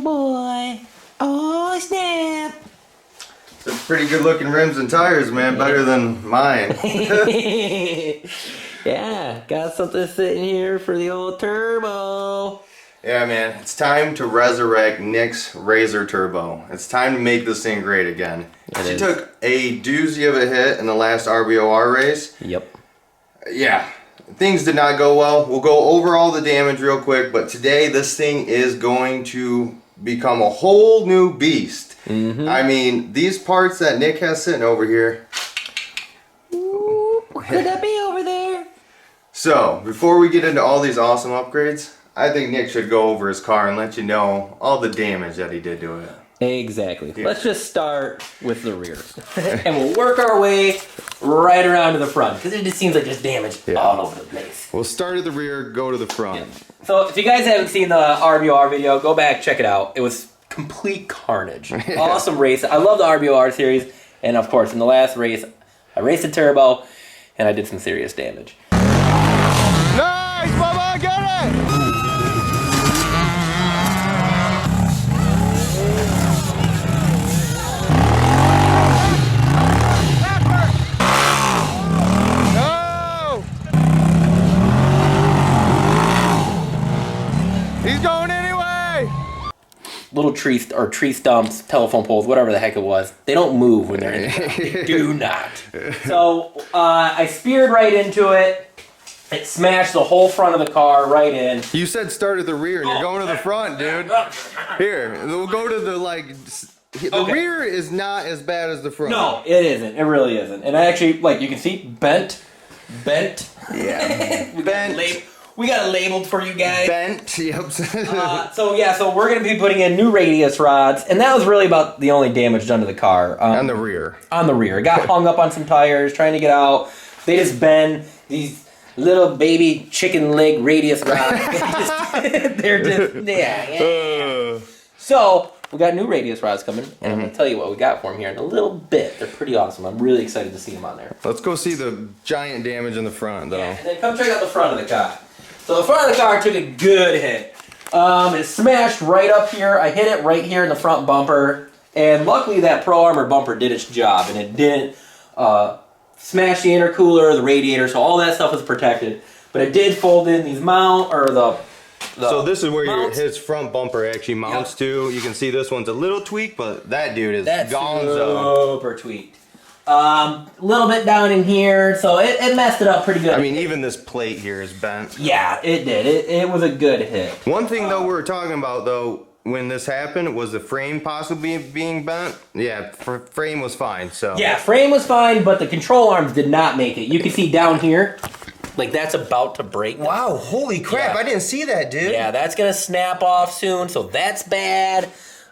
boy. Oh, snap. Some pretty good looking rims and tires, man. Better than mine. Yeah, got something sitting here for the old turbo. Yeah, man. It's time to resurrect Nick's Razor Turbo. It's time to make this thing great again. She took a doozy of a hit in the last RBOR race. Yep. Yeah. Things did not go well. We'll go over all the damage real quick, but today this thing is going to become a whole new beast. I mean, these parts that Nick has sitting over here. Ooh, what could that be over there? So, before we get into all these awesome upgrades, I think Nick should go over his car and let you know all the damage that he did to it. Exactly. Yeah. Let's just start with the rear. And we'll work our way right around to the front, because it just seems like there's damage all over the place. We'll start at the rear, go to the front. Yeah. So if you guys haven't seen the RBOR video, go back, check it out. It was complete carnage. Awesome race. I love the RBOR series. And of course, in the last race, I raced a turbo, and I did some serious damage. Nice, Bubba, get it! He's going anyway! Little tree stumps, telephone poles, whatever the heck it was. They don't move when they're in the ground. They do not. So I speared right into it. It smashed the whole front of the car right in. You said start at the rear and you're going to the front, dude. Here, we'll go to the the rear is not as bad as the front. No, it isn't. It really isn't. And I actually, like you can see, bent. Yeah. Bent. We got it labeled for you guys. Bent, yep. So we're going to be putting in new radius rods, and that was really about the only damage done to the car. On the rear. On the rear. It got hung up on some tires, trying to get out. They just bend these little baby chicken leg radius rods. They're just, yeah. So we got new radius rods coming, and I'm going to tell you what we got for them here in a little bit. They're pretty awesome. I'm really excited to see them on there. Let's go see the giant damage in the front, though. Yeah, and then come check out the front of the car. So the front of the car took a good hit. It smashed right up here. I hit it right here in the front bumper. And luckily that Pro Armor bumper did its job. And it didn't smash the intercooler or the radiator. So all that stuff was protected. But it did fold in these so this is where his front bumper actually mounts to. You can see this one's a little tweaked, but that dude is gonzo. Super tweaked. A little bit down in here, so it messed it up pretty good. I mean, even this plate here is bent. Yeah, it did. It was a good hit. One thing, though, we were talking about, though, when this happened, was the frame possibly being bent. Yeah, frame was fine, so. Yeah, frame was fine, but the control arms did not make it. You can see down here, like that's about to break. Wow, holy crap, I didn't see that, dude. Yeah, that's going to snap off soon, so that's bad.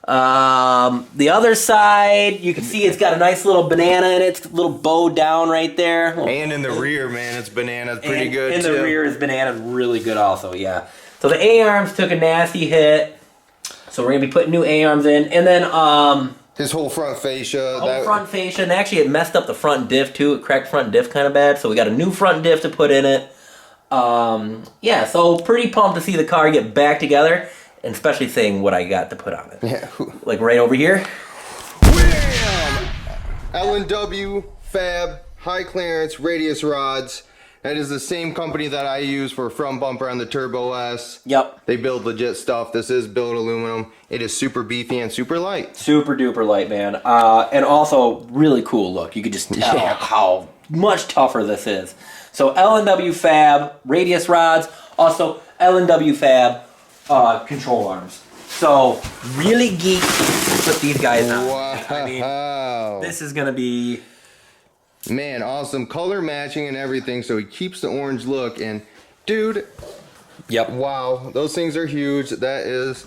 The other side, you can see it's got a nice little banana in it. It's a little bow down right there. And in the rear, man, it's banana pretty good, in too. the rear is banana really good also, yeah. So the A-arms took a nasty hit. So we're going to be putting new A-arms in. And then, his whole front fascia. Front fascia. And actually, it messed up the front diff, too. It cracked front diff kind of bad. So we got a new front diff to put in it. Yeah, so pretty pumped to see the car get back together. And especially seeing what I got to put on it. Yeah. Like right over here. Wham! L&W Fab high clearance radius rods. That is the same company that I use for front bumper on the Turbo S. Yep. They build legit stuff. This is billet aluminum. It is super beefy and super light. Super duper light, man. And also really cool look. You could just tell how much tougher this is. So L&W Fab radius rods. Also L&W Fab control arms. So really geek to put these guys on. Wow. I mean, this is gonna be, man, awesome color matching and everything. So he keeps the orange look, and dude, yep, wow, those things are huge. That is,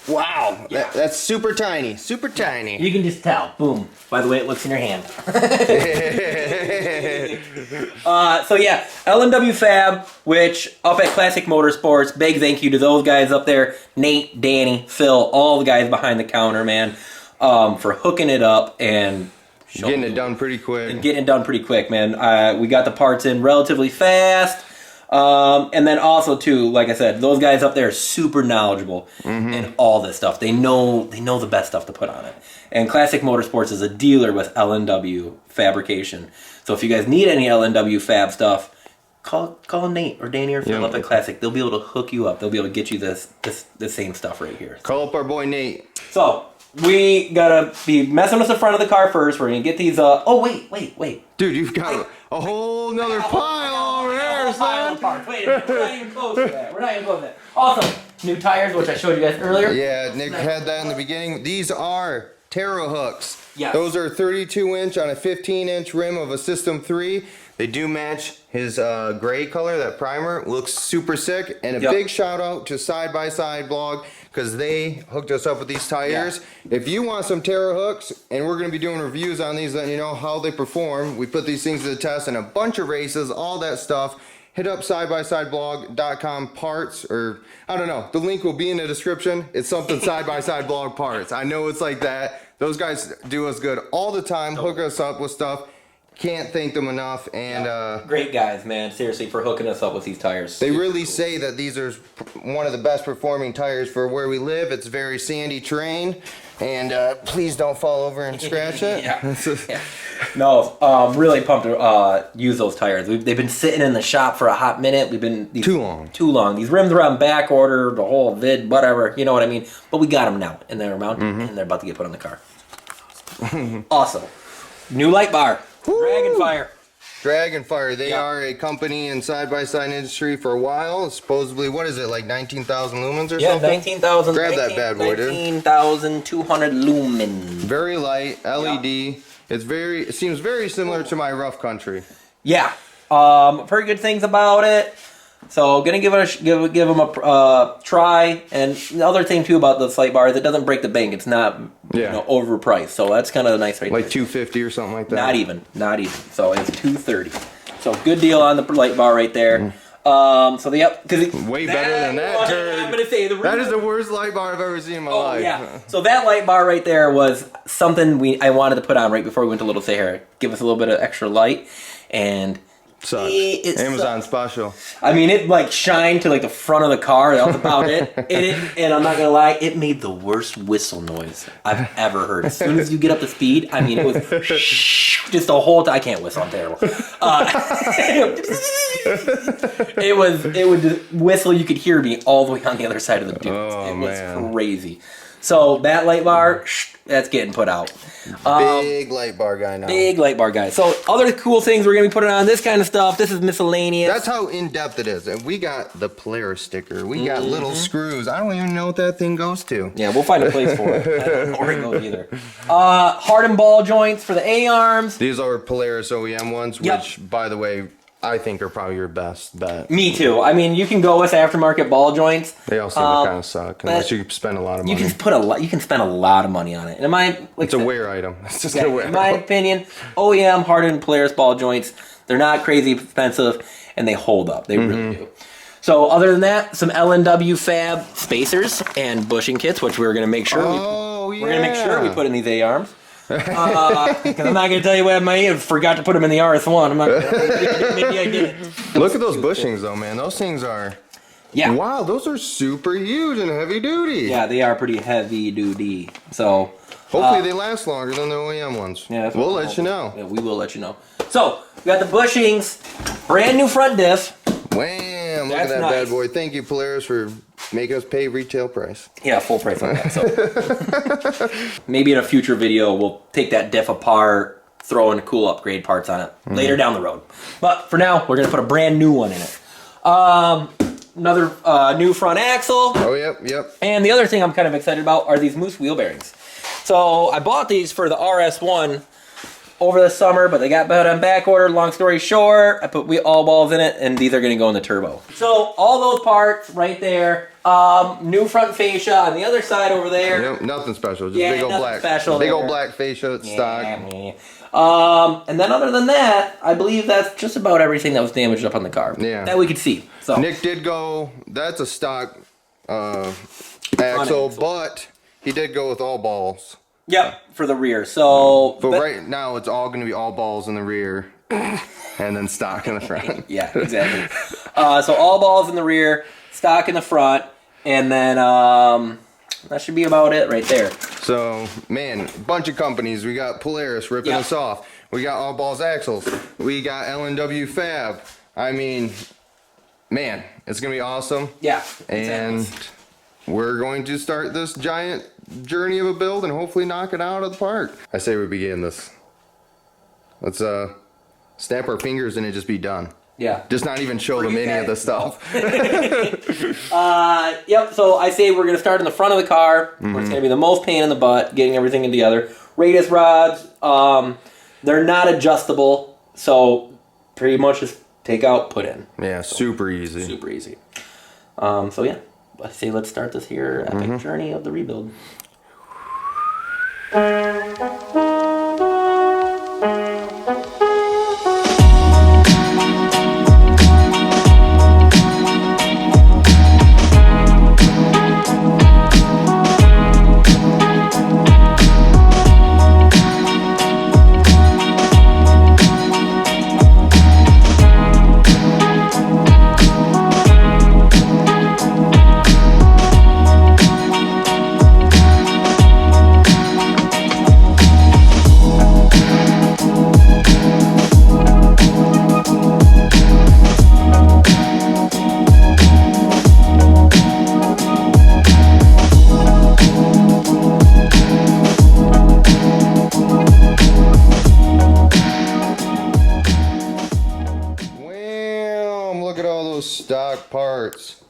wow, yeah. That's super tiny, super tiny. You can just tell, boom, by the way it looks in your hand. So yeah, L&W Fab, which up at Classic Motorsports, big thank you to those guys up there, Nate, Danny, Phil, all the guys behind the counter, man, for hooking it up and getting it done pretty quick. And getting it done pretty quick, man. We got the parts in relatively fast. And then also too, like I said, those guys up there are super knowledgeable in all this stuff. They know the best stuff to put on it. And Classic Motorsports is a dealer with L&W Fabrication. So if you guys need any L&W Fab stuff, call Nate or Danny or Phil up at Classic. They'll be able to hook you up. They'll be able to get you the same stuff right here. Call up our boy Nate. So we gotta be messing with the front of the car first. We're gonna get these. Oh wait. Dude, you've got a whole nother pile over there, son. Wait a minute. We're not even close to that. Awesome. New tires, which I showed you guys earlier. Yeah, Nick had that in the beginning. These are Terra hooks. Yes. Those are 32-inch on a 15-inch rim of a System 3. They do match his gray color, that primer. Looks super sick. And a big shout out to Side by Side blog because they hooked us up with these tires. Yeah. If you want some Terra hooks, and we're going to be doing reviews on these, letting you know how they perform. We put these things to the test in a bunch of races, all that stuff. Hit up sidebysideblog.com parts, or I don't know. The link will be in the description. It's something Side by Side blog parts. I know it's like that. Those guys do us good all the time, hook us up with stuff. Can't thank them enough. And great guys, man. Seriously, for hooking us up with these tires. They really say that these are one of the best performing tires for where we live. It's very sandy terrain. And please don't fall over and scratch it. No, really pumped to use those tires. They've been sitting in the shop for a hot minute. We've been too long. These rims are on back order, the whole vid, whatever. You know what I mean? But we got them now, and they're mounted, and they're about to get put on the car. Awesome. New light bar. Dragonfire. They are a company in side-by-side industry for a while. Supposedly, what is it, like 19,000 lumens or something? Yeah, 19,000. Grab that bad boy, dude. 19,200 lumen. Very light, LED. It seems very similar to my Rough Country. Yeah. Pretty good things about it. So gonna give them a try. And the other thing too about the light bar is it doesn't break the bank. It's not overpriced. So that's kind of nice, right? Like $250 or something like that. Not even. So it's $230. So good deal on the light bar right there. So because way better than that. I'm gonna say that is the worst light bar I've ever seen in my life. Yeah. So that light bar right there was something I wanted to put on right before we went to Little Sahara. Give us a little bit of extra light, and sucks. Amazon special. I mean, it like shined to like the front of the car. That was about it. And I'm not gonna lie, it made the worst whistle noise I've ever heard. As soon as you get up to speed, I mean, it was just the whole time. I can't whistle. I'm terrible. It would just whistle. You could hear me all the way on the other side of the dunes. It was crazy. So that light bar, that's getting put out. Big light bar guy now. Big light bar guy. So other cool things we're going to be putting on this kind of stuff. This is miscellaneous. That's how in-depth it is. And we got the Polaris sticker. We got little screws. I don't even know what that thing goes to. Yeah, we'll find a place for it. I don't know where it goes either. Hardened ball joints for the A-arms. These are Polaris OEM ones, which, by the way, I think are probably your best bet. Me too. I mean, you can go with aftermarket ball joints. They all seem to kind of suck unless you spend a lot of money. You can spend a lot of money on it. And it's a wear item. It's just a wear. In my opinion, OEM hardened Polaris ball joints. They're not crazy expensive, and they hold up. They really do. So other than that, some L&W Fab spacers and bushing kits, which we're gonna make sure we're gonna make sure we put in these A-arms. Because I'm not going to tell you what I might have forgot to put them in the RS1. I'm not. Maybe I did. Look at those bushings, though, man. Those things are. Yeah. Wow, those are super huge and heavy duty. Yeah, they are pretty heavy duty. So. Hopefully they last longer than the OEM ones. Yeah, we'll let you know. Yeah, we will let you know. So we got the bushings, brand new front diff. Wham! Look at that bad boy. Thank you, Polaris, for making us pay retail price. Yeah, full price on that. So maybe in a future video we'll take that diff apart, throw in cool upgrade parts on it later down the road. But for now, we're gonna put a brand new one in it. Another new front axle. Oh, yep. And the other thing I'm kind of excited about are these Moose wheel bearings. So I bought these for the RS1 over the summer, but they got put on back order. Long story short, I put all balls in it, and these are going to go in the turbo. So all those parts right there. New front fascia on the other side over there. Yep, nothing special. Just big old black. Big old black fascia stock. And then other than that, I believe that's just about everything that was damaged up on the car. Yeah. That we could see. So Nick did go. That's a stock axle, but he did go with all balls. Yep, for the rear. So but right now it's all going to be all balls in the rear. And then stock in the front. Yeah, exactly. So all balls in the rear, stock in the front, and then that should be about it right there. So, man, bunch of companies. We got Polaris ripping us off. We got All Balls Axles. We got L&W Fab. I mean, man, it's going to be awesome. Yeah, and exactly. We're going to start this giant journey of a build and hopefully knock it out of the park. I say we begin this. Let's snap our fingers and it just be done. Yeah. Just not even show them any of the stuff. Yep, so I say we're going to start in the front of the car, where it's going to be the most pain in the butt, getting everything together. Radius rods, they're not adjustable, so pretty much just take out, put in. Yeah, super easy. Super easy. So yeah, I say let's start this here epic journey of the rebuild. Stock parts.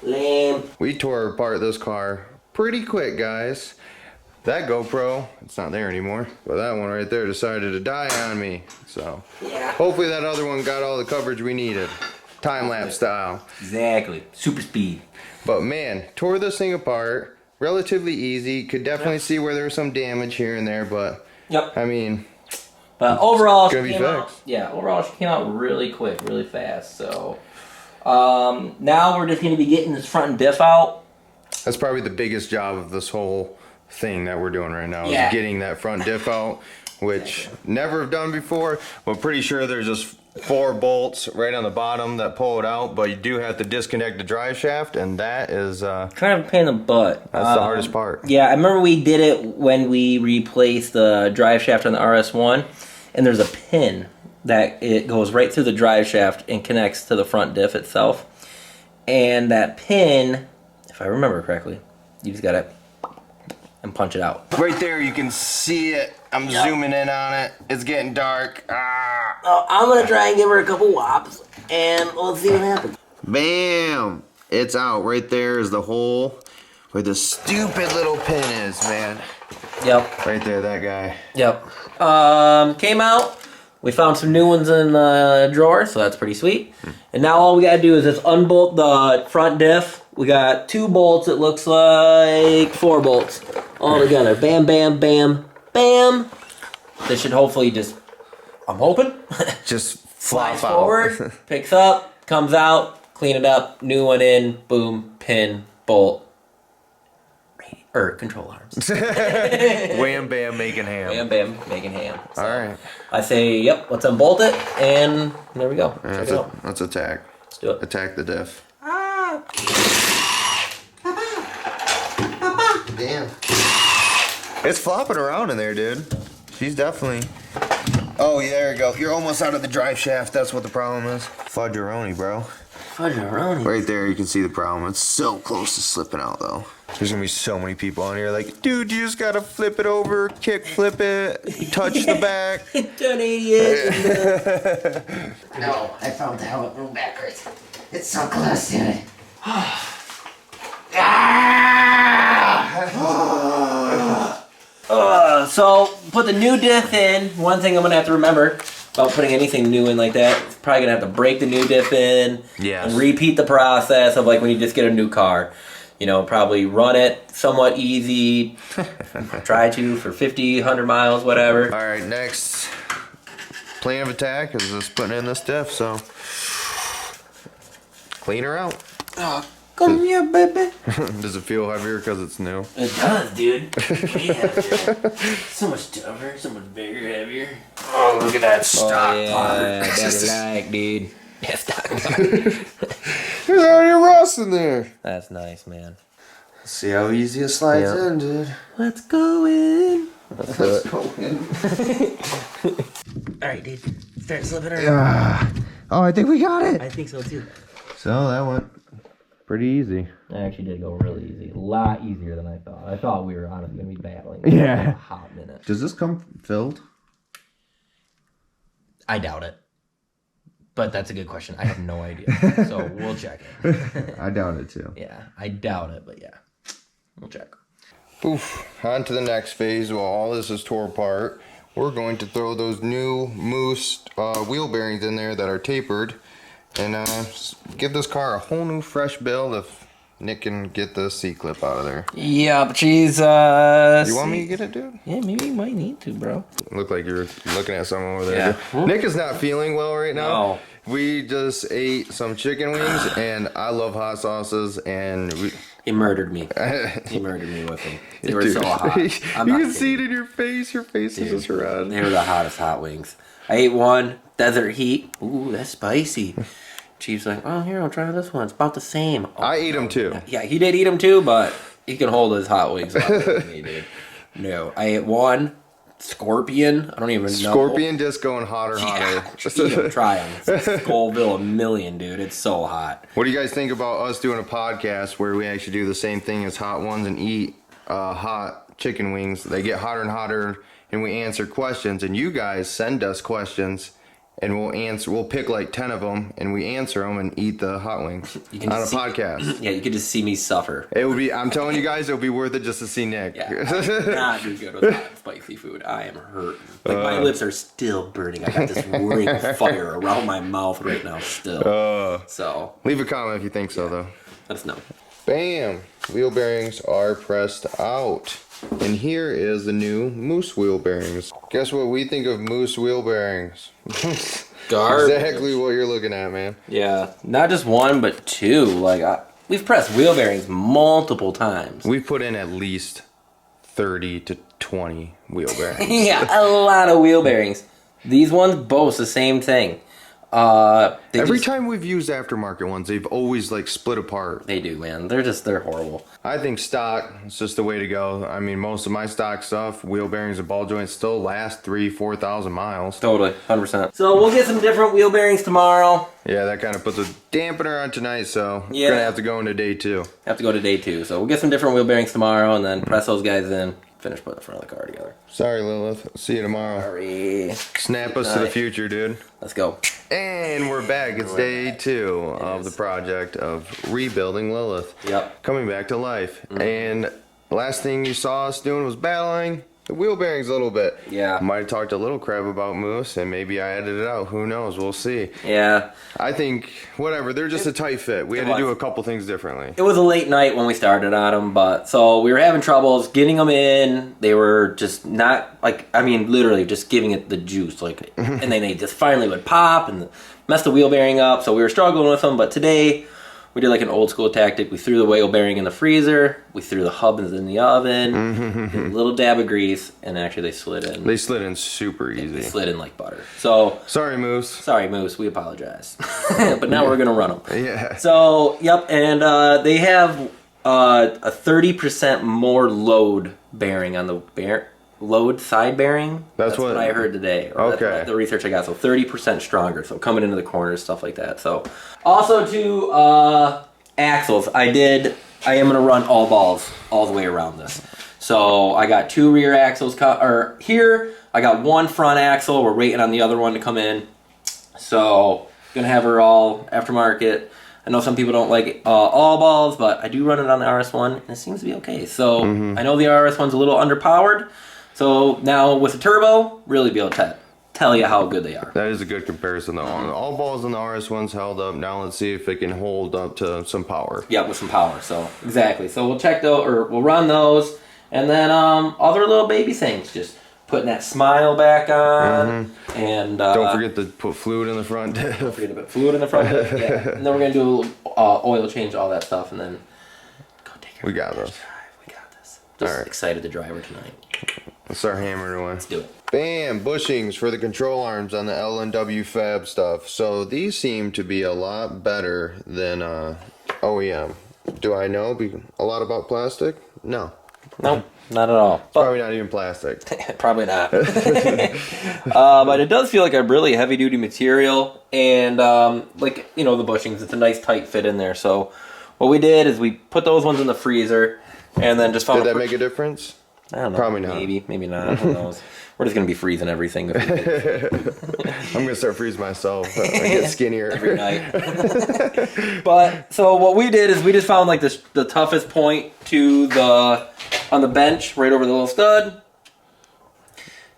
Lame. We tore apart this car pretty quick, guys. That GoPro, it's not there anymore, but that one right there decided to die on me. So yeah. Hopefully that other one got all the coverage we needed. Time-lapse style. Exactly. Super speed. But man, tore this thing apart. Relatively easy. Could definitely see where there was some damage here and there, but I mean, but overall, it's gonna be fixed. Overall she came out really quick, really fast. So now we're just gonna be getting this front and diff out. That's probably the biggest job of this whole thing that we're doing right now is getting that front diff out, which never have done before. But pretty sure there's just 4 bolts right on the bottom that pull it out, but you do have to disconnect the drive shaft, and that is kind of a pain in the butt. That's the hardest part. Yeah, I remember we did it when we replaced the drive shaft on the RS1, and there's a pin that it goes right through the drive shaft and connects to the front diff itself. And that pin, if I remember correctly, you just gotta and punch it out. Right there, you can see it. I'm zooming in on it. It's getting dark. I'm gonna try and give her a couple whops, and let's see what happens. Bam! It's out. Right there is the hole where the stupid little pin is, man. Yep. Right there, that guy. Yep. Came out. We found some new ones in the drawer, so that's pretty sweet. And now all we gotta do is just unbolt the front diff. We got 2 bolts. It looks like 4 bolts all together. Bam, bam, bam, bam. This should hopefully just, I'm hoping, just flop flies forward, picks up, comes out, clean it up, new one in, boom, pin, bolt, control arms. Wham, bam, making ham. Wham, bam, making ham. So alright. I say, yep, let's unbolt it, and there we go. Let's attack. Let's do it. Attack the diff. Damn. It's flopping around in there, dude. She's definitely... Oh, yeah, there you go. You're almost out of the drive shaft. That's what the problem is. Fudgeroni, bro. Fudgeroni. Right there, you can see the problem. It's so close to slipping out, though. There's gonna be so many people on here like, dude, you just gotta flip it over, kick flip it, touch the back. Turn 88. No, I found the helmet room backwards. It's so close to it. So, put the new diff in. One thing I'm gonna have to remember about putting anything new in like that, it's probably gonna have to break the new diff in. Yes. And repeat the process of like when you just get a new car. You know, probably run it somewhat easy. Try to for 50, 100 miles, whatever. All right, next plan of attack is just putting in this diff, so clean her out. Oh, Come here, baby. Does it feel heavier because it's new? It does, dude. Way heavier. So much tougher, so much bigger, heavier. Oh, look at that stock part. That's like, dude. Yeah, stock part. There's already rust in there. That's nice, man. See how easy it slides in, dude. Let's go in. Let's go in. Alright, dude. Start slipping around. Oh, I think we got it. I think so too. So that went pretty easy. It actually did go really easy. A lot easier than I thought. I thought we were honestly going to be battling. Yeah. For a hot minute. Does this come filled? I doubt it. But that's a good question. I have no idea. So we'll check it. I doubt it too. Yeah, I doubt it, but yeah. We'll check. Oof. On to the next phase. While all this is tore apart, we're going to throw those new Moose wheel bearings in there that are tapered and give this car a whole new fresh build if Nick can get the C-clip out of there. Yep, Jesus. You want me to get it, dude? Yeah, maybe you might need to, bro. Look like you're looking at someone over there. Yeah. Nick is not feeling well right now. No. We just ate some chicken wings, and I love hot sauces, and He murdered me. He murdered me with them. They were Dude, so hot. I'm you not can see it kidding. in your face. Your face is just red. They were the hottest hot wings. I ate one, desert heat. Ooh, that's spicy. Chief's like, oh, here, I'll try this one. It's about the same. Oh, I ate them too. yeah, he did eat them too, but he can hold his hot wings a lot better than me, dude. No, I ate one scorpion. I don't even know. Scorpion just going hotter, Yeah, hotter. eat 'em, try them. It's Scoville a million, dude. It's so hot. What do you guys think about us doing a podcast where we actually do the same thing as hot ones and eat hot chicken wings? They get hotter and hotter, and we answer questions, and you guys send us questions, and we'll pick like 10 of them, and we answer them and eat the hot wings on a podcast. Yeah, you could just see me suffer. It would be, I'm telling you guys, it would be worth it just to see Nick. Yeah, I'm not do good with hot spicy food. I am hurting. Like, my lips are still burning. I got this ring of fire around my mouth right now still. So, Leave a comment if you think so, though. let us know. Bam! Wheel bearings are pressed out. And here is the new Moose wheel bearings. Guess what we think of Moose wheel bearings? Garbage. Exactly what you're looking at, man. Yeah, not just one, but two. Like, we've pressed wheel bearings multiple times. We've put in at least 30 to 20 wheel bearings. Yeah, a lot of wheel bearings. These ones boast the same thing. Every time we've used aftermarket ones, they've always like split apart. They do, man. They're horrible. I think stock is just the way to go. I mean, most of my stock stuff, wheel bearings and ball joints, still last 3,000-4,000 miles. Totally, 100%. So we'll get some different wheel bearings tomorrow. Yeah, that kind of puts a dampener on tonight, so Yeah. we're gonna have to go into day 2. Have to go to day 2. So we'll get some different wheel bearings tomorrow and then press those guys in. Finish putting the front of the car together. Sorry, Lilith. See you tomorrow. Sorry. Snap us to the future, dude. Let's go. And we're back. It's day 2 of the project of rebuilding Lilith. Yep. Coming back to life. And last thing you saw us doing was battling the wheel bearings a little bit. Yeah. Might have talked a little crap about Moose, and maybe I edited it out. Who knows? We'll see. Yeah. I think, whatever. They're just a tight fit. We had to do a couple things differently. It was a late night when we started on them, but so we were having troubles getting them in. They were just not like, I mean, literally just giving it the juice, like, and then they just finally would pop and mess the wheel bearing up. So we were struggling with them, but today we did like an old school tactic. We threw the wheel bearing in the freezer. We threw the hubs in the oven. Did a little dab of grease, and actually they slid in. They slid in super They easy. slid in like butter. So Sorry, Moose. sorry, Moose. We apologize. But now we're gonna run them. Yeah. So, yep, and they have a 30% more load bearing on the load side bearing. That's what I heard today. Or Okay. That's the research I got. So 30% stronger. So coming into the corners, stuff like that. So also to axles, I am gonna run all balls all the way around this. So I got 2 rear axles here. I got 1 front axle. We're waiting on the other one to come in. So gonna have her all aftermarket. I know some people don't like all balls, but I do run it on the RS1, and it seems to be okay. So I know the RS1's a little underpowered. So now with the turbo, really be able to tell you how good they are. That is a good comparison, though. All balls in the RS1's held up. Now let's see if it can hold up to some power. Yeah, with some power. So exactly. So we'll check those, or we'll run those, and then other little baby things. Just putting that smile back on, and don't forget to put fluid in the front diff. Don't forget to put fluid in the front diff. Yeah, and then we're gonna do a little oil change, all that stuff, and then go take her. We got this. We got this. Just Alright. excited to drive her tonight. Let's start hammering away. Let's do it. Bam! Bushings for the control arms on the L&W Fab stuff. So these seem to be a lot better than OEM. Do I know a lot about plastic? No. Nope, not at all. But Probably not even plastic. probably not. But it does feel like a really heavy duty material, and like, you know, the bushings, it's a nice tight fit in there. So what we did is we put those ones in the freezer, and then just found Did that make a difference? I don't know. Probably not. Maybe not. Who knows? We're just gonna be freezing everything. I'm gonna start freezing myself. I get skinnier Every night. But so what we did is we just found like the toughest point on the bench right over the little stud.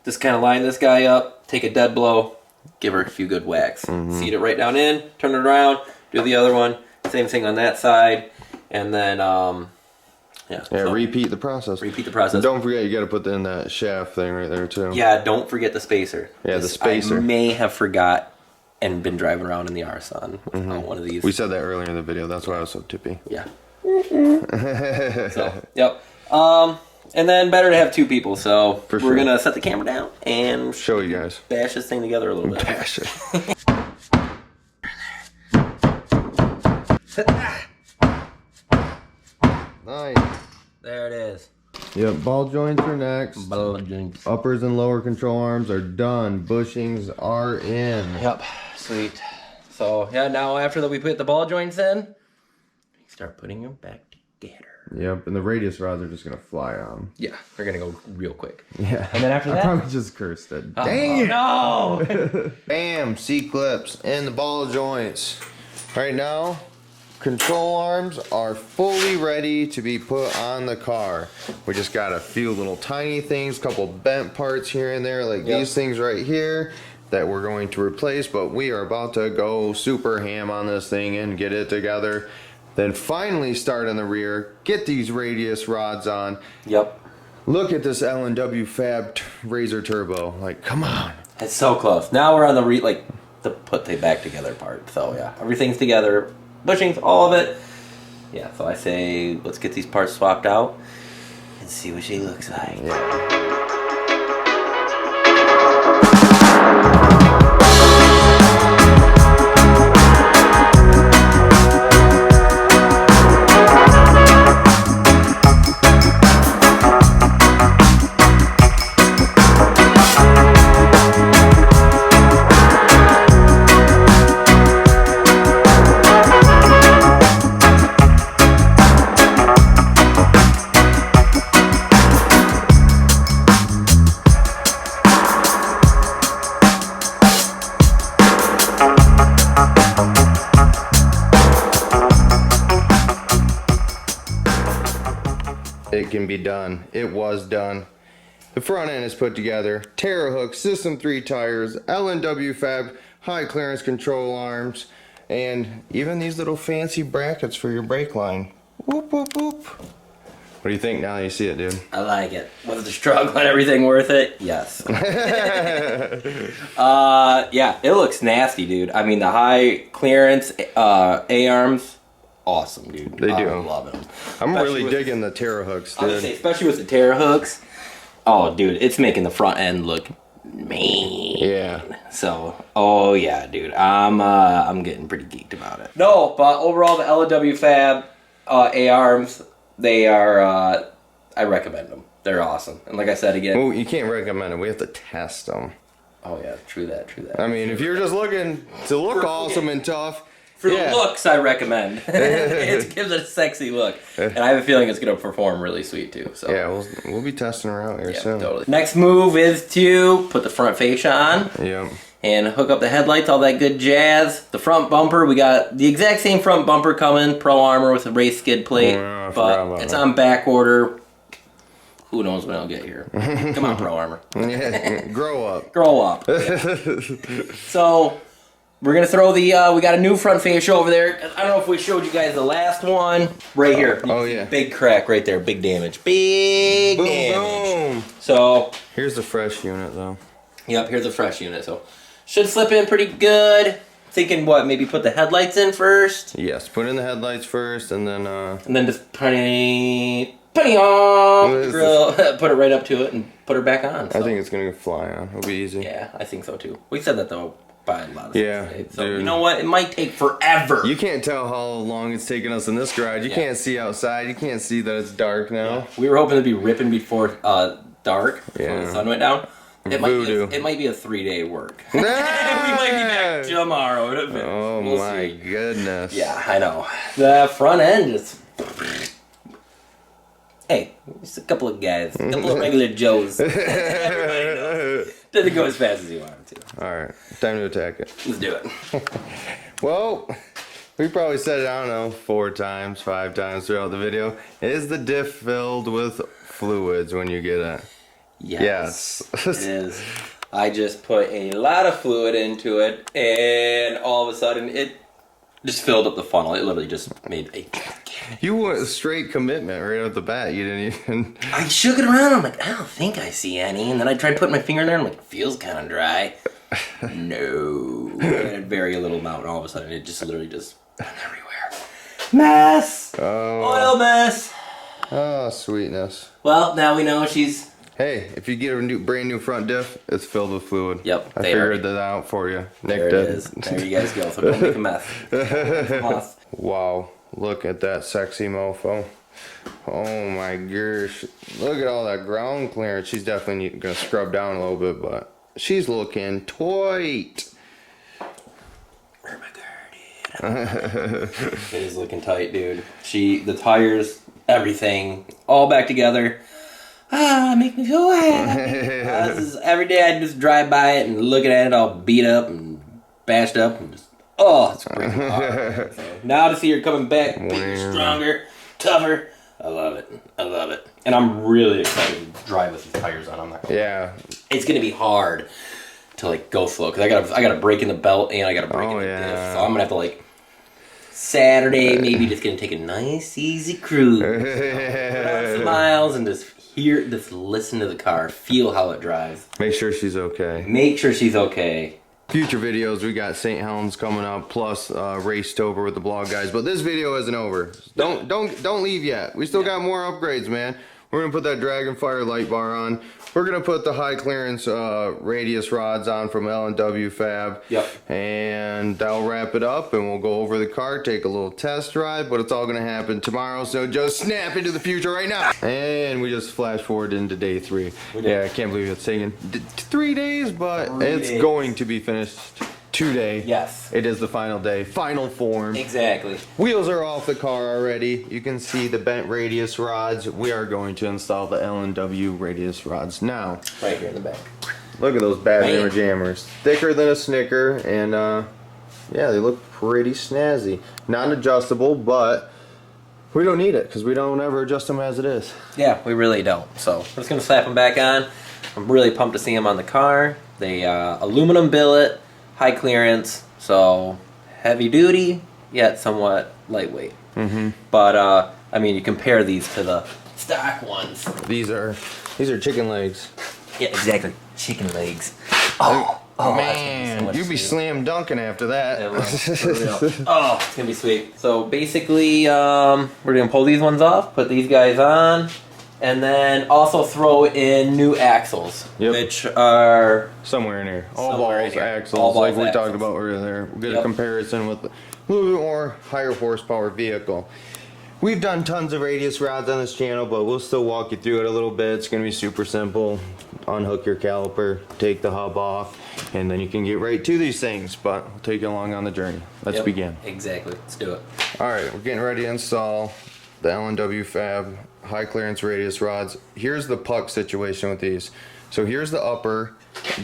Just kind of line this guy up, take a dead blow, give her a few good whacks. Seat it right down in, turn it around, do the other one, same thing on that side, and then repeat the process. Repeat the process. And don't forget, you got to put in that shaft thing right there too. Yeah, don't forget the spacer. Yeah, the spacer. I may have forgot and been driving around in the Arson on one of these. We said that earlier in the video. That's why I was so tippy. Yeah. So, yep. And then better to have two people. So For we're sure. gonna set the camera down and Show you guys. bash this thing together a little bit. Bash it. Nice. There it is. Yep, ball joints are next. Uppers and lower control arms are done. Bushings are in. Yep. Sweet. So yeah, now after that we put the ball joints in, we start putting them back together. Yep, and the radius rods are just gonna fly on. Yeah, they're gonna go real quick. Yeah. And then after I that, probably just cursed it. dang it! No. Bam, C-clips and the ball joints. Right now, control arms are fully ready to be put on the car. We just got a few little tiny things, couple bent parts here and there, like these things right here that we're going to replace, but we are about to go super ham on this thing and get it together. Then finally start on the rear, get these radius rods on. Yep. Look at this L&W Fab Razor Turbo. Like, come on. It's so close. Now we're on the put the back together part. So yeah, everything's together. Bushings, all of it. Yeah, so I say let's get these parts swapped out and see what she looks like. Yeah. It can be done. It was done. The front end is put together. Terra hook, System 3 tires, L&W Fab, high clearance control arms, and even these little fancy brackets for your brake line. Whoop, whoop, whoop. What do you think now you see it, dude? I like it. Was the struggle and everything worth it? Yes. Yeah, it looks nasty, dude. I mean, the high clearance A-arms, awesome, dude. They do. I'm loving them. I'm really digging the Terra hooks, I would dude. say, especially with the Terra hooks. Oh, dude, it's making the front end look mean. Yeah. So, oh yeah, dude, I'm getting pretty geeked about it. No, but overall, the L&W Fab A-arms, they are. I recommend them. They're awesome. And like I said again. Well, you can't recommend them. We have to test them. Oh yeah, true that. I mean, if you're just looking to look awesome and tough. For the looks, I recommend. It gives it a sexy look, and I have a feeling it's gonna perform really sweet too. So yeah, we'll be testing her out here soon. Totally. Next move is to put the front fascia on. Yep. And hook up the headlights, all that good jazz. The front bumper, we got the exact same front bumper coming, Pro Armor with a race skid plate, but it's on back order. Who knows when I'll get here? Come on, Pro Armor. Yeah, grow up. Grow up. Yeah. So we're gonna throw the, we got a new front fascia over there. I don't know if we showed you guys the last one. Right here. Oh yeah. Big crack right there, big damage. Big Boom, damage. boom. So. Here's the fresh unit though. Yep, here's a fresh unit, so. Should slip in pretty good. Thinking what, maybe put the headlights in first? Yes, put in the headlights first and then just putting on the grill, put it right up to it and put her back on. So. I think it's gonna fly on. It'll be easy. Yeah, I think so too. We said that though by a lot of yeah, stuff, so dude. you know what? It might take forever. You can't tell how long it's taking us in this garage. You can't see outside. You can't see that it's dark now. Yeah. We were hoping to be ripping before dark before Yeah. the sun went down. It might be a 3-day work. We might be back tomorrow. Oh we'll my see. goodness. Yeah, I know. The front end just. Hey, just a couple of guys, a couple of regular Joes. Everybody knows. Doesn't go as fast as you want it to. Alright, time to attack it. Let's do it. Well, we probably said it, I don't know, 4 times, 5 times throughout the video. Is the diff filled with fluids when you get it? Yes. It is. I just put a lot of fluid into it, and all of a sudden it just filled up the funnel. It literally just made a. You went a straight commitment right off the bat. You didn't even. I shook it around. I'm like, I don't think I see any. And then I tried putting my finger in there. I'm like, it feels kind of dry. No. I had very little amount, and all of a sudden it just literally just went everywhere. Mess. Oh. Oil mess. Oh, sweetness. Well, now we know she's. Hey, if you get a brand new front diff, it's filled with fluid. Yep. I figured that out for you. Nick There it did. is. There you guys go. So don't make a mess. Wow, look at that sexy mofo. Oh my gosh. Look at all that ground clearance. She's definitely gonna scrub down a little bit, but she's looking tight. Where am I guarded? It is looking tight, dude. The tires, everything, all back together. Make me feel happy. Every day I just drive by it and look at it all beat up and bashed up and just, it's breaking hard. So now to see her coming back, bigger, stronger, tougher, I love it. I love it. And I'm really excited to drive with these tires on. I'm not gonna It's gonna be hard to like go slow because I gotta break in the belt and I gotta break in the diff. So I'm gonna have to like Saturday maybe just gonna take a nice easy cruise, put on some miles and just listen to the car, feel how it drives. Make sure she's okay. Make sure she's okay. Future videos, we got St. Helens coming up, plus Racetober with the blog guys. But this video isn't over. Don't leave yet. We still got more upgrades, man. We're gonna put that Dragonfire light bar on. We're gonna put the high clearance radius rods on from L&W Fab. Yep. And that'll wrap it up, and we'll go over the car, take a little test drive. But it's all gonna happen tomorrow, so just snap into the future right now. And we just flash forward into day 3. Yeah, I can't believe it's taking 3 days, but it's going to be finished today. Yes. It is the final day, final form. Exactly. Wheels are off the car already. You can see the bent radius rods. We are going to install the L&W radius rods now. Right here in the back. Look at those bad hammer jammers. Thicker than a Snicker, and yeah, they look pretty snazzy. Not adjustable, but we don't need it because we don't ever adjust them as it is. Yeah, we really don't. So we're just gonna slap them back on. I'm really pumped to see them on the car. They aluminum billet, high clearance, so heavy duty, yet somewhat lightweight. But I mean, you compare these to the stock ones. These are chicken legs. Yeah, exactly. Chicken legs. Oh man, you'd be slam dunking after that. Yeah, for real. It's gonna be sweet. So basically, we're gonna pull these ones off, put these guys on, and then also throw in new axles, which are somewhere in here. All somewhere balls, in here. axles, All balls, like we talked axles. about earlier. We'll get a comparison with a little bit more higher horsepower vehicle. We've done tons of radius rods on this channel, but we'll still walk you through it a little bit. It's gonna be super simple. Unhook your caliper, take the hub off, and then you can get right to these things, but we'll take you along on the journey. Let's begin. Exactly. Let's do it. All right, we're getting ready to install the L&W Fab high clearance radius rods. Here's the puck situation with these. So here's the upper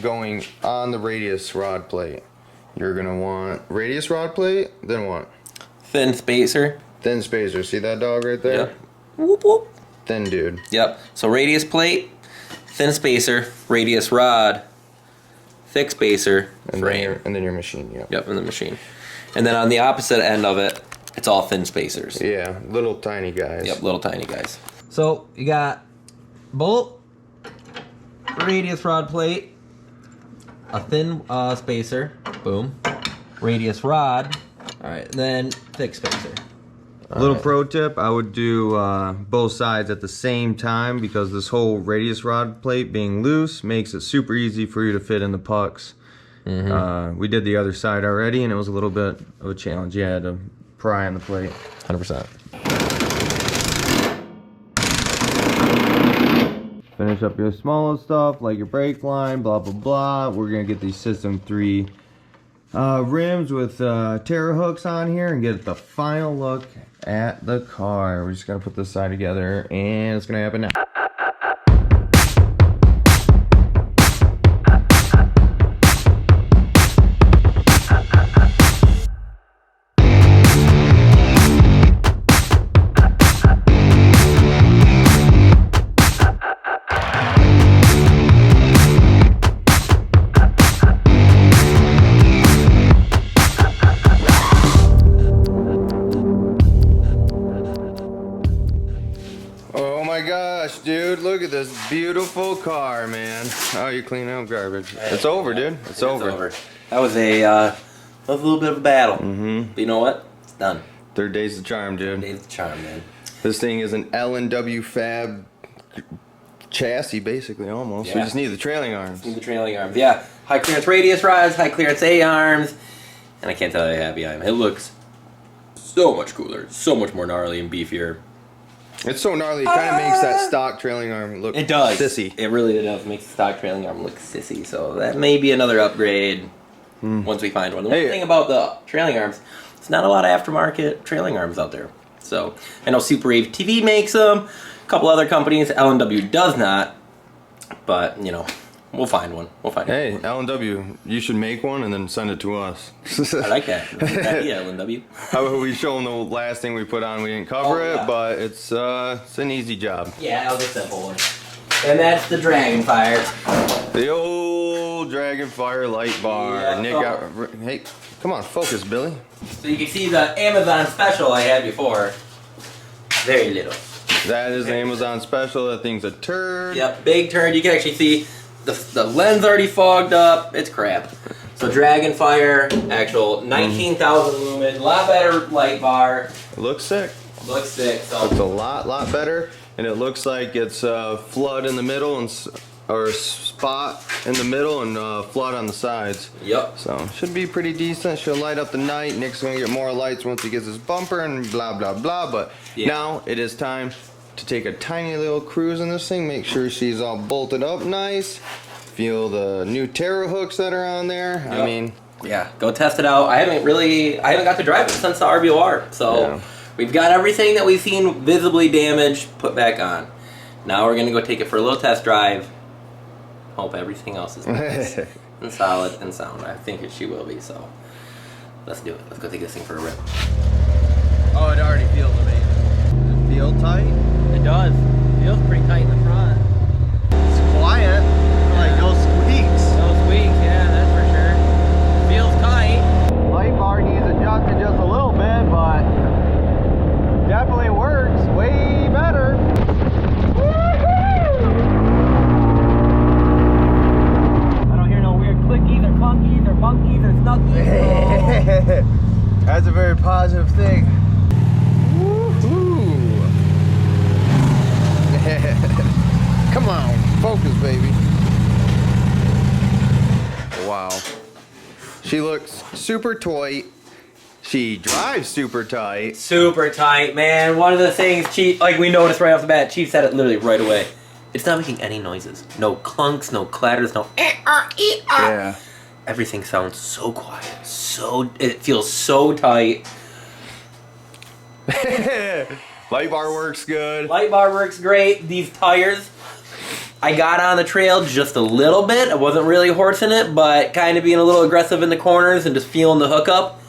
going on the radius rod plate. You're gonna want radius rod plate, then what? Thin spacer. Thin spacer. See that dog right there? Yep. Whoop whoop. Thin dude. Yep. So radius plate, thin spacer, radius rod, thick spacer frame. And then your machine, yeah. Yep, in the machine. And then on the opposite end of it, it's all thin spacers. Yeah, little tiny guys. Yep, little tiny guys. So you got bolt, radius rod plate, a thin spacer, boom, radius rod, all right, then thick spacer. Little pro tip, I would do both sides at the same time because this whole radius rod plate being loose makes it super easy for you to fit in the pucks. We did the other side already and it was a little bit of a challenge. You had to pry on the plate. 100%. Finish up your smaller stuff like your brake line, blah blah blah. We're gonna get these System 3 rims with Terra hooks on here and get the final look at the car. We're just gonna put this side together and it's gonna happen now. Dude, look at this beautiful car, man. Oh, you're cleaning up garbage. It's over, dude. It's over. That was a little bit of a battle. But you know what? It's done. Third day's the charm, dude. Third day's the charm, man. This thing is an L&W Fab chassis, basically, almost. Yeah. We just need the trailing arms. Need the trailing arms, yeah. High clearance radius rods, high clearance A arms, and I can't tell you how happy I am. It looks so much cooler, so much more gnarly and beefier. It's so gnarly, it kind of makes that stock trailing arm look sissy. It really does. Makes the stock trailing arm look sissy. So that may be another upgrade once we find one. The one thing about the trailing arms, it's not a lot of aftermarket trailing arms out there. So I know Super ATV makes them. A couple other companies. L&W does not. But, you know, we'll find one. We'll find one. Hey, L&W, you should make one and then send it to us. I like that. Yeah, L&W. How about we show them the last thing we put on? We didn't cover it, but it's an easy job. Yeah, that was a simple one. And that's the Dragonfire. The old Dragonfire light bar. Yeah, Nick got, hey, come on, focus, Billy. So you can see the Amazon special I had before. Very little. That is the Amazon special. That thing's a turd. Yep, big turd. You can actually see the lens already fogged up. It's crap. So Dragonfire, actual 19,000 lumen, a lot better light bar. It looks sick. Looks sick. So Looks a lot better, and it looks like it's flood in the middle or spot in the middle and flood on the sides. Yep. So should be pretty decent. Should light up the night. Nick's gonna get more lights once he gets his bumper and blah blah blah. But now it is time to take a tiny little cruise in this thing. Make sure she's all bolted up nice. Feel the new Terra hooks that are on there. Yep. I mean, yeah, go test it out. I haven't got to drive it since the RBOR. So we've got everything that we've seen visibly damaged put back on. Now we're gonna go take it for a little test drive. Hope everything else is nice and solid and sound. I think she will be. So let's do it. Let's go take this thing for a rip. oh, it already feels amazing. Does it feel tight? It does. Feels pretty tight in the front. It's quiet. Like no squeaks. No squeaks, yeah, that's for sure. Feels tight. Light bar needs adjusted just a little bit, but definitely works way better. I don't hear no weird clickies or clunkies or bunkies or snuggies. That's a very positive thing. Come on, focus, baby. Wow. She looks super tight. She drives super tight. Super tight, man. One of the things Chief, like we noticed right off the bat, Chief said it literally right away. It's not making any noises. No clunks, no clatters, no Yeah. Everything sounds so quiet. It feels so tight. Light bar works good. Light bar works great. These tires, I got on the trail just a little bit. I wasn't really horsing it, but kind of being a little aggressive in the corners and just feeling the hookup.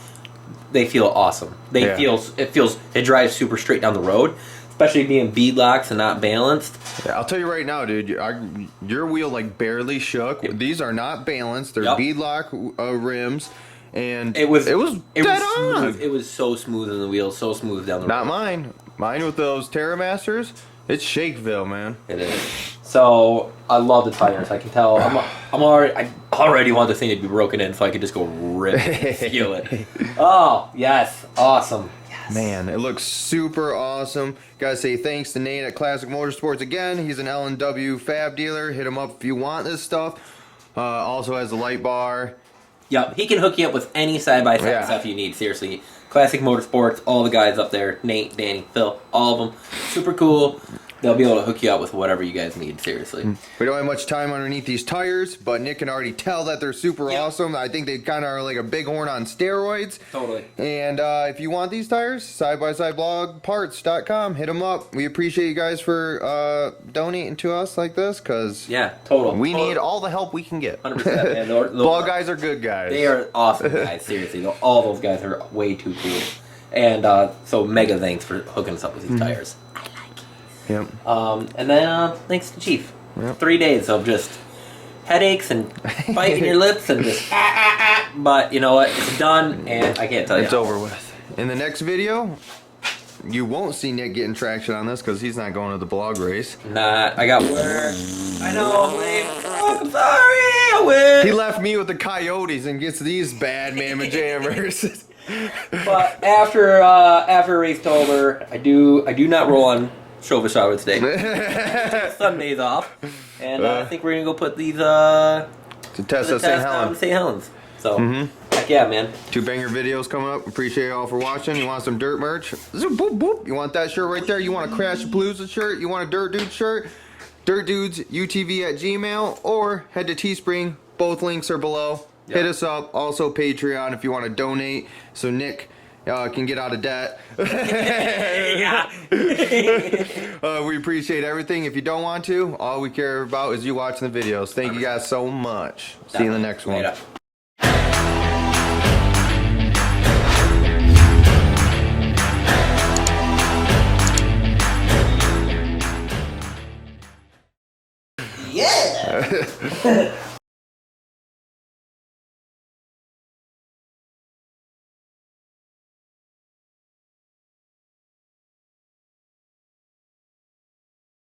They feel awesome. It drives super straight down the road. especially being bead locks and not balanced. Yeah, I'll tell you right now, dude. Your wheel like barely shook. Yep. These are not balanced. They're Yep. beadlock rims, and It was dead on. smooth. It was so smooth in the wheels, so smooth down the Not road. mine. Mine with those Terra Masters. It's Shakeville, man. It is. So I love the tires. I can tell. I already want the thing to be broken in, so I could just go rip and feel it. Oh yes, awesome. Yes. Man, it looks super awesome. Gotta say thanks to Nate at Classic Motorsports again. He's an L&W Fab dealer. Hit him up if you want this stuff. Also has a light bar. Yep, he can hook you up with any side-by-side stuff you need. Seriously, Classic Motorsports, all the guys up there, Nate, Danny, Phil, all of them, super cool. They'll be able to hook you up with whatever you guys need, seriously. We don't have much time underneath these tires, but Nick can already tell that they're super awesome. I think they kind of are like a bighorn on steroids. Totally. And if you want these tires, sidebysideblogparts.com. Hit them up. We appreciate you guys for donating to us like this, because we need all the help we can get. 100%, man. Blog guys are good guys. They are awesome guys, seriously. All those guys are way too cool. And so mega thanks for hooking us up with these tires. Yep. And then thanks to Chief. Yep. 3 days of just headaches and biting your lips and just but you know what? It's done, and I can't tell you. It's over with. In the next video, you won't see Nick getting traction on this because he's not going to the blog race. Nah, I got work. I know, Blake. Oh, I'm sorry. I wish. He left me with the Coyotes and gets these bad mamma jammers. But after Racetober, I do not roll on Shova Shower today. Sunday's off, and I think we're gonna go put these to test at St. Helen. St. Helens. So, heck yeah, man. 2 banger videos coming up. Appreciate you all for watching. You want some dirt merch? Zoop, boop, boop. You want that shirt right there? You want a Crash Palooza shirt? You want a Dirt Dudes shirt? Dirt Dudes UTV at Gmail, or head to Teespring. Both links are below. Yep. Hit us up. Also Patreon if you want to donate, so Nick can get out of debt. We appreciate everything. If you don't want to, all we care about is you watching the videos. Thank you guys so much. See you in the next one. Later. Yeah!